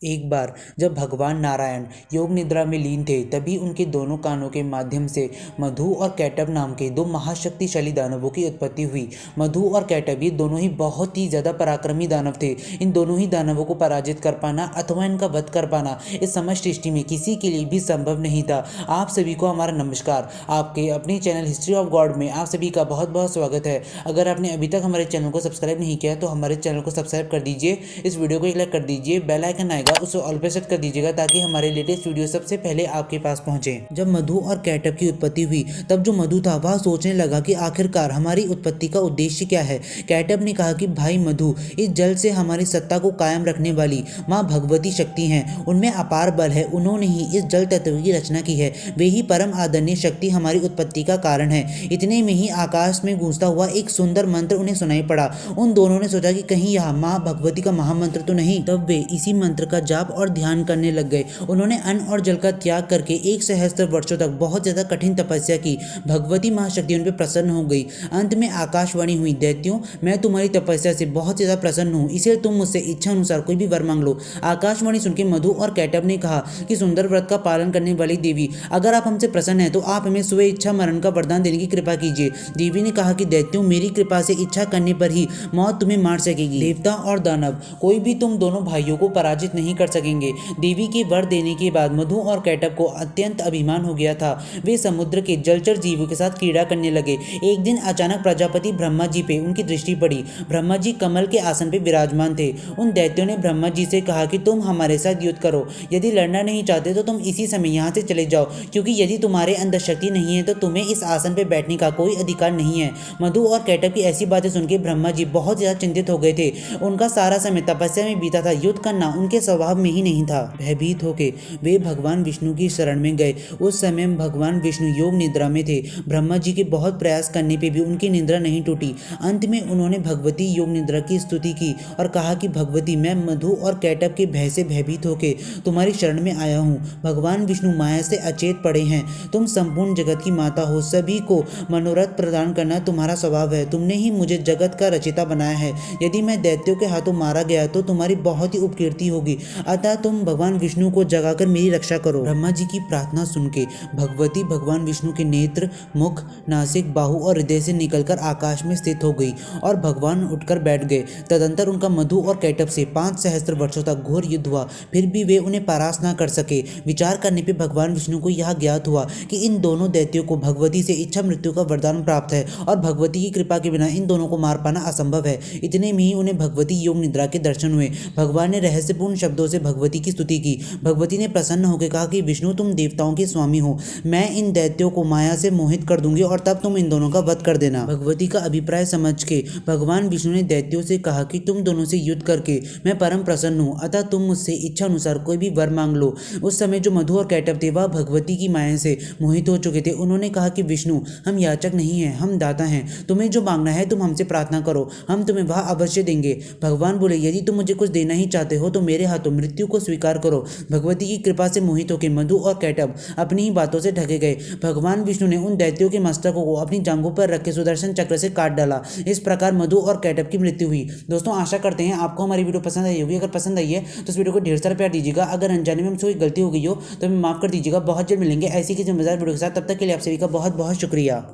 एक बार जब भगवान नारायण योग निद्रा में लीन थे, तभी उनके दोनों कानों के माध्यम से मधु और कैटब नाम के दो महाशक्तिशाली दानवों की उत्पत्ति हुई। मधु और कैटब ये दोनों ही बहुत ही ज़्यादा पराक्रमी दानव थे। इन दोनों ही दानवों को पराजित कर पाना अथवा इनका वध कर पाना इस समस्त सृष्टि में किसी के लिए भी संभव नहीं था। आप सभी को हमारा नमस्कार। आपके अपने चैनल हिस्ट्री ऑफ गॉड में आप सभी का बहुत बहुत स्वागत है। अगर आपने अभी तक हमारे चैनल को सब्सक्राइब नहीं किया तो हमारे चैनल को सब्सक्राइब कर दीजिए, इस वीडियो को एक लाइक कर दीजिए, बेल आइकन आएगा उसे ऑल पे सेट कर दीजिएगा ताकि हमारे लेटेस्ट वीडियो सबसे पहले आपके पास पहुंचे। जब मधु और कैटब की उत्पत्ति हुई तब जो मधु था वह सोचने लगा कि आखिरकार हमारी उत्पत्ति का उद्देश्य क्या है। कैटब ने कहा कि भाई मधु, इस जल से हमारी सत्ता को कायम रखने वाली माँ भगवती शक्ति हैं, उनमें अपार बल है, उन्होंने ही इस जल तत्व की रचना की है, वे ही परम आदरणीय शक्ति हमारी उत्पत्ति का कारण है। इतने में ही आकाश में गूंजता हुआ एक सुंदर मंत्र उन्हें सुनाई पड़ा। उन दोनों ने सोचा कि कहीं यह माँ भगवती का महामंत्र तो नहीं। तब वे इसी मंत्र का जाप और ध्यान करने लग गए। उन्होंने अन्न और जल का त्याग करके 1 सहस्त्र वर्षों तक बहुत ज्यादा कठिन तपस्या की। भगवती महाशक्ति उन पर प्रसन्न हो गई। अंत में आकाशवाणी हुई, दैत्यों, मैं तुम्हारी तपस्या से बहुत ज्यादा प्रसन्न हूँ, इसलिए तुम मुझसे इच्छा अनुसार कोई भी वर मांग लो। आकाशवाणी सुनकर मधु और कैटब ने कहा कि सुंदर व्रत का पालन करने वाली देवी, अगर आप हमसे प्रसन्न हैं तो आप हमें स्वे इच्छा मरण का वरदान देने की कृपा कीजिए। देवी ने कहा कि दैत्यों, मेरी कृपा से इच्छा करने पर ही मौत तुम्हें मार सकेगी। देवता और दानव कोई भी तुम दोनों भाइयों को पराजित नहीं कर सकेंगे। देवी के वर देने के बाद मधु और कैटब को अत्यंत अभिमान हो गया था। वे समुद्र के जलचर जीवों के साथ क्रीड़ा करने लगे। एक दिन अचानक प्रजापति ब्रह्मा जी पे उनकी दृष्टि पड़ी। ब्रह्मा जी कमल के आसन पे विराजमान थे। उन दैत्यों ने ब्रह्मा जी से कहा कि तुम हमारे साथ युद्ध करो, यदि लड़ना नहीं चाहते तो तुम इसी समय यहाँ से चले जाओ, क्योंकि यदि तुम्हारे अंदर शक्ति नहीं है तो तुम्हें इस आसन पे बैठने का कोई अधिकार नहीं है। मधु और कैटब की ऐसी बातें सुनकर ब्रह्मा जी बहुत ज्यादा चिंतित हो गए थे। उनका सारा समय तपस्या में बीता था, युद्ध करना उनके स्वभाव में ही नहीं था। भयभीत होके वे भगवान विष्णु की शरण में गए। उस समय भगवान विष्णु योग निद्रा में थे। ब्रह्मा जी के बहुत प्रयास करने पे भी उनकी निद्रा नहीं टूटी। अंत में उन्होंने भगवती योग निद्रा की स्तुति की और कहा कि भगवती, मैं मधु और कैटब के भय से भयभीत होके तुम्हारी शरण में आया हूँ। भगवान विष्णु माया से अचेत पड़े हैं। तुम संपूर्ण जगत की माता हो, सभी को मनोरथ प्रदान करना तुम्हारा स्वभाव है। तुमने ही मुझे जगत का रचिता बनाया है। यदि मैं दैत्यों के हाथों मारा गया तो तुम्हारी बहुत ही उपकीर्ति होगी, अतः तुम भगवान विष्णु को जगाकर मेरी रक्षा करो। ब्रह्मा जी की प्रार्थना सुनके भगवती भगवान विष्णु के नेत्र, मुख, नासिक, बाहु और हृदय से निकलकर आकाश में स्थित हो गई और भगवान उठकर बैठ गए। तदंतर उनका मधु और कैटब से 5 सहस्त्र वर्षों तक घोर युद्ध हुआ, फिर भी वे उन्हें परास्त न कर सके। विचार करने पर भगवान विष्णु को यह ज्ञात हुआ कि इन दोनों दैत्यों को भगवती से इच्छा मृत्यु का वरदान प्राप्त है और भगवती की कृपा के बिना इन दोनों को मार पाना असंभव है। इतने में ही उन्हें भगवती योग निद्रा के दर्शन हुए। भगवान ने रहस्यपूर्ण शब्दों से भगवती की स्तुति की। भगवती ने प्रसन्न होकर कहा कि विष्णु, तुम देवताओं के स्वामी हो, मैं इन दैत्यों को माया से मोहित कर दूंगी और तब तुम इन दोनों का वध कर देना। भगवती का अभिप्राय समझ के भगवान विष्णु ने दैत्यों से कहा कि तुम दोनों से युद्ध करके मैं परम प्रसन्न हूँ, अतः तुम मुझसे इच्छा अनुसार कोई भी वर मांग लो। उस समय जो मधु और कैटब थे वह भगवती की माया से मोहित हो चुके थे। उन्होंने कहा कि विष्णु, हम याचक नहीं हैं, हम दाता हैं, तुम्हें जो मांगना है तुम हमसे प्रार्थना करो, हम तुम्हें वह अवश्य देंगे। भगवान बोले, यदि तुम मुझे कुछ देना ही चाहते हो तो मेरे हाथों मृत्यु को स्वीकार करो। भगवती की कृपा से मोहित होकर मधु और कैटब अपनी ही बातों से ढके गए। भगवान विष्णु ने उन दैत्यों के मस्तकों को अपनी जांघों पर रख के सुदर्शन चक्र से काट डाला। इस प्रकार मधु और कैटब की मृत्यु हुई। दोस्तों, आशा करते हैं आपको हमारी वीडियो पसंद आई होगी। अगर पसंद आई है तो इस वीडियो को ढेर सारा प्यार दीजिएगा। अगर अनजाने में हमसे कोई गलती हो गई हो तो हमें माफ कर दीजिएगा। बहुत जल्द मिलेंगे ऐसी किसी मजेदार वीडियो के साथ। तब तक के लिए आप सभी का बहुत बहुत शुक्रिया।